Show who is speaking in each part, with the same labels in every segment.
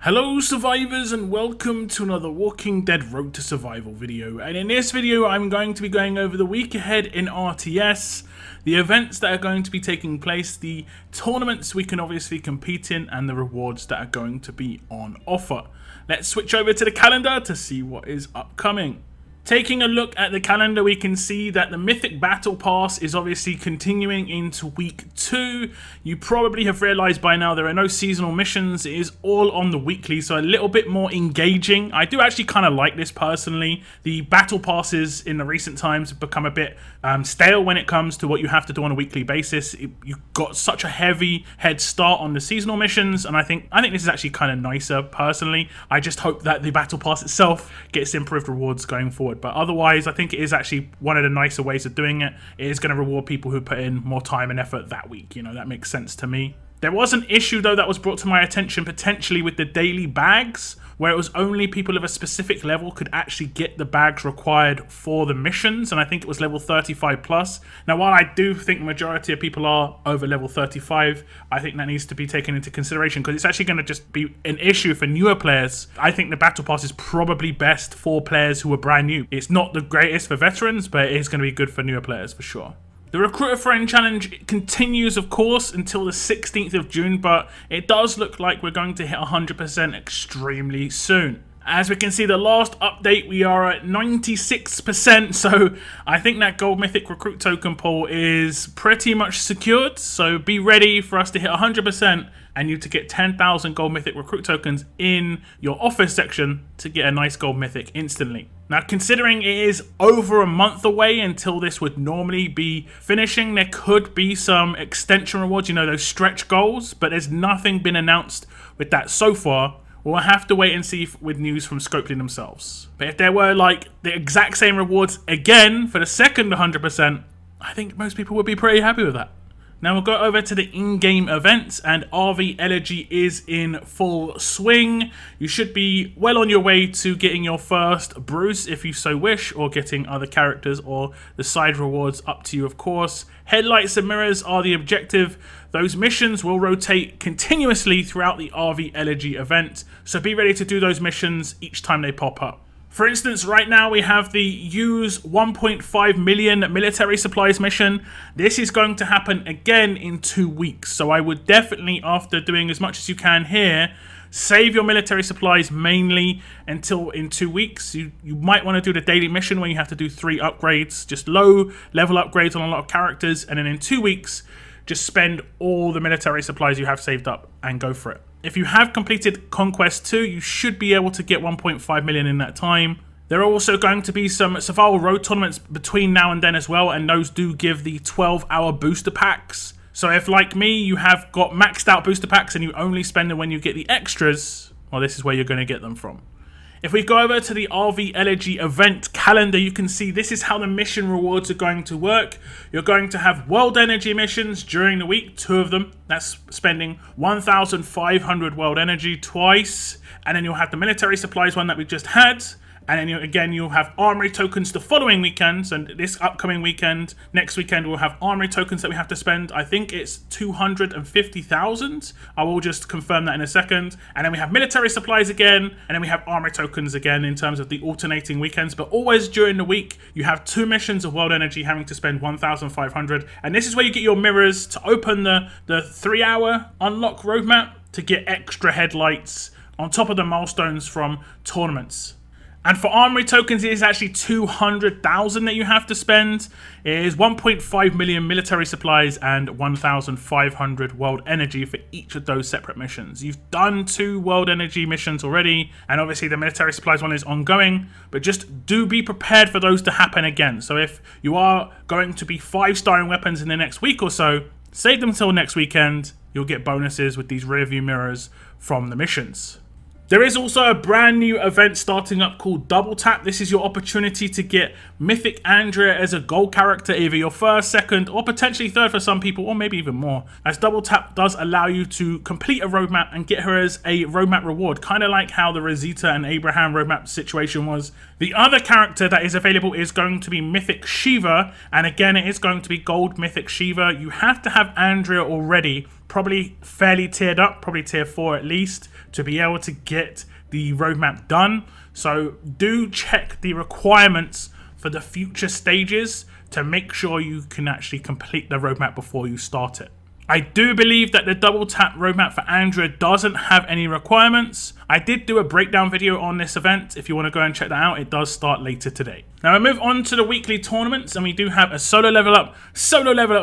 Speaker 1: Hello survivors and welcome to another Walking Dead Road to Survival video, and in this video I'm going to be going over the week ahead in RTS, the events that are going to be taking place, the tournaments we can obviously compete in, and the rewards that are going to be on offer. Let's switch over to the calendar to see what is upcoming. Taking a look at the calendar, we can see that the Mythic Battle Pass is obviously continuing into week 2. You probably have realised by now there are no seasonal missions. It is all on the weekly, so a little bit more engaging. I do actually kind of like this personally. The Battle Passes in the recent times have become a bit stale when it comes to what you have to do on a weekly basis. You've got such a heavy head start on the seasonal missions, and I think this is actually kind of nicer personally. I just hope that the Battle Pass itself gets improved rewards going forward. But otherwise, I think it is actually one of the nicer ways of doing it. It is going to reward people who put in more time and effort that week. You know, that makes sense to me. There was an issue, though, that was brought to my attention potentially with the daily bags, where it was only people of a specific level could actually get the bags required for the missions, and I think it was level 35 plus. Now, while I do think the majority of people are over level 35, I think that needs to be taken into consideration because it's actually going to just be an issue for newer players. I think the Battle Pass is probably best for players who are brand new. It's not the greatest for veterans, but it is going to be good for newer players for sure. The Recruiter Friend Challenge continues, of course, until the 16th of June, but it does look like we're going to hit 100% extremely soon. As we can see, the last update, we are at 96%, so I think that Gold Mythic Recruit Token pool is pretty much secured, so be ready for us to hit 100% and you to get 10,000 Gold Mythic Recruit Tokens in your office section to get a nice Gold Mythic instantly. Now, considering it is over a month away until this would normally be finishing, there could be some extension rewards, you know, those stretch goals, but there's nothing been announced with that so far. We'll have to wait and see with news from Scopely themselves. But if there were like the exact same rewards again for the second 100%, I think most people would be pretty happy with that. Now we'll go over to the in-game events, and RV Elegy is in full swing. You should be well on your way to getting your first Bruce if you so wish, or getting other characters or the side rewards, up to you of course. Headlights and mirrors are the objective. Those missions will rotate continuously throughout the RV Elegy event, so be ready to do those missions each time they pop up. For instance, right now we have the use 1.5 million military supplies mission. This is going to happen again in 2 weeks. So I would definitely, after doing as much as you can here, save your military supplies mainly until in 2 weeks. You might want to do the daily mission where you have to do 3 upgrades, just low level upgrades on a lot of characters. And then in 2 weeks, just spend all the military supplies you have saved up and go for it. If you have completed Conquest 2, you should be able to get 1.5 million in that time. There are also going to be some survival road tournaments between now and then as well, and those do give the 12-hour booster packs. So if, like me, you have got maxed out booster packs and you only spend them when you get the extras, well, this is where you're going to get them from. If we go over to the RV Elegy event calendar, you can see this is how the mission rewards are going to work. You're going to have world energy missions during the week, 2 of them. That's spending 1,500 world energy twice. And then you'll have the military supplies one that we just had. And then you'll have armory tokens the following weekend. So this upcoming weekend, next weekend, we'll have armory tokens that we have to spend. I think it's 250,000. I will just confirm that in a second. And then we have military supplies again. And then we have armory tokens again in terms of the alternating weekends. But always during the week, you have 2 missions of world energy having to spend 1,500. And this is where you get your mirrors to open the 3-hour unlock roadmap to get extra headlights on top of the milestones from tournaments. And for armory tokens, it is actually 200,000 that you have to spend. It is 1.5 million military supplies and 1,500 world energy for each of those separate missions. You've done 2 world energy missions already, and obviously the military supplies one is ongoing, but just do be prepared for those to happen again. So if you are going to be 5-starring weapons in the next week or so, save them till next weekend. You'll get bonuses with these rear view mirrors from the missions. There is also a brand new event starting up called Double Tap. This is your opportunity to get Mythic Andrea as a gold character, either your first, second, or potentially third for some people, or maybe even more. As Double Tap does allow you to complete a roadmap and get her as a roadmap reward, kind of like how the Rosita and Abraham roadmap situation was. The other character that is available is going to be Mythic Shiva, and again, it is going to be Gold Mythic Shiva. You have to have Andrea already, probably fairly tiered up, probably tier 4 at least, to be able to get the roadmap done. So do check the requirements for the future stages to make sure you can actually complete the roadmap before you start it. I do believe that the double tap roadmap for Android doesn't have any requirements. I did do a breakdown video on this event. If you want to go and check that out, it does start later today. Now I move on to the weekly tournaments, and we do have a solo level up,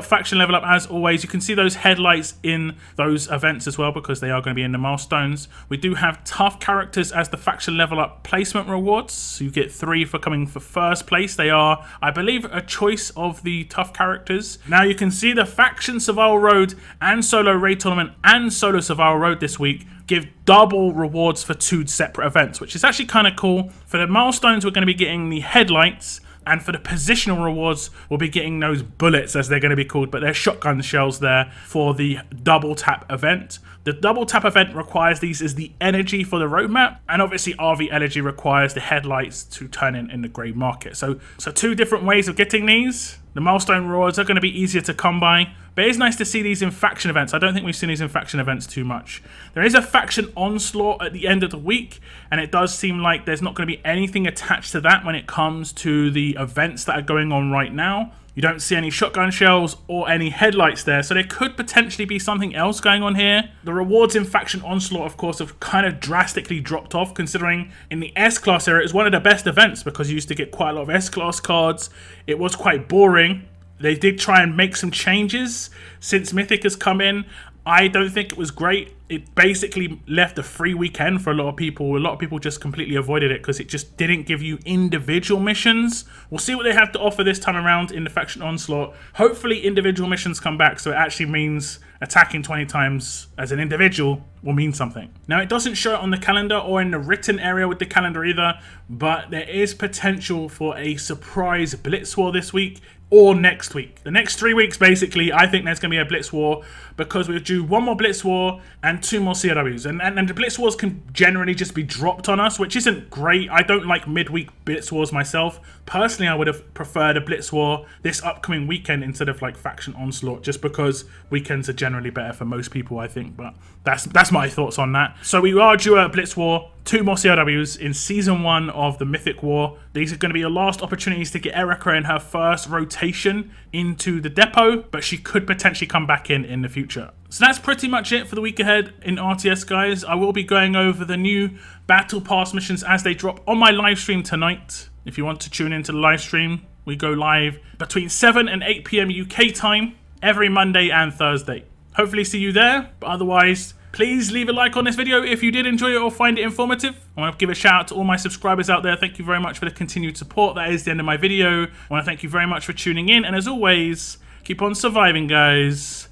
Speaker 1: faction level up as always. You can see those headlights in those events as well because they are going to be in the milestones. We do have tough characters as the faction level up placement rewards. So you get 3 for coming for first place. They are, I believe, a choice of the tough characters. Now you can see the faction survival road and solo raid tournament and solo survival road this week give double rewards for 2 separate events, which is actually kind of cool. For the milestones, we're going to be getting the headlights, and for the positional rewards, we'll be getting those bullets, as they're going to be called, but they're shotgun shells there for the double tap event. The double tap event requires these as the energy for the roadmap, and obviously RV Elegy requires the headlights to turn in the grey market. So 2 different ways of getting these. The milestone rewards are going to be easier to come by, but it's nice to see these in faction events. I don't think we've seen these in faction events too much. There is a faction onslaught at the end of the week, and it does seem like there's not going to be anything attached to that when it comes to the events that are going on right now. You don't see any shotgun shells or any headlights there, so there could potentially be something else going on here. The rewards in Faction Onslaught, of course, have kind of drastically dropped off, considering in the S-Class era, it was one of the best events because you used to get quite a lot of S-Class cards. It was quite boring. They did try and make some changes since Mythic has come in. I don't think it was great. It basically left a free weekend for a lot of people. A lot of people just completely avoided it because it just didn't give you individual missions. We'll see what they have to offer this time around in the Faction Onslaught. Hopefully individual missions come back, so it actually means attacking 20 times as an individual will mean something. Now it doesn't show it on the calendar or in the written area with the calendar either, but there is potential for a surprise Blitz war this week or next week. The next 3 weeks, basically, I think there's going to be a Blitz war because we'll do 1 more Blitz war and 2 more CRWs. And the Blitz wars can generally just be dropped on us, which isn't great. I don't like midweek Blitz wars myself. Personally, I would have preferred a Blitz war this upcoming weekend instead of like Faction Onslaught, just because weekends are generally better for most people, I think. But that's my thoughts on that. So we are due a Blitz war, 2 more CRWs in Season 1 of the Mythic War. These are going to be your last opportunities to get Erica in her first rotation into the depot, but she could potentially come back in the future. So that's pretty much it for the week ahead in RTS, guys. I will be going over the new Battle Pass missions as they drop on my live stream tonight. If you want to tune into the live stream, we go live between 7 and 8 PM UK time every Monday and Thursday. Hopefully see you there, but otherwise, please leave a like on this video if you did enjoy it or find it informative. I want to give a shout out to all my subscribers out there. Thank you very much for the continued support. That is the end of my video. I want to thank you very much for tuning in, and as always, keep on surviving, guys.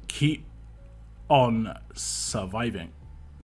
Speaker 1: Keep on surviving.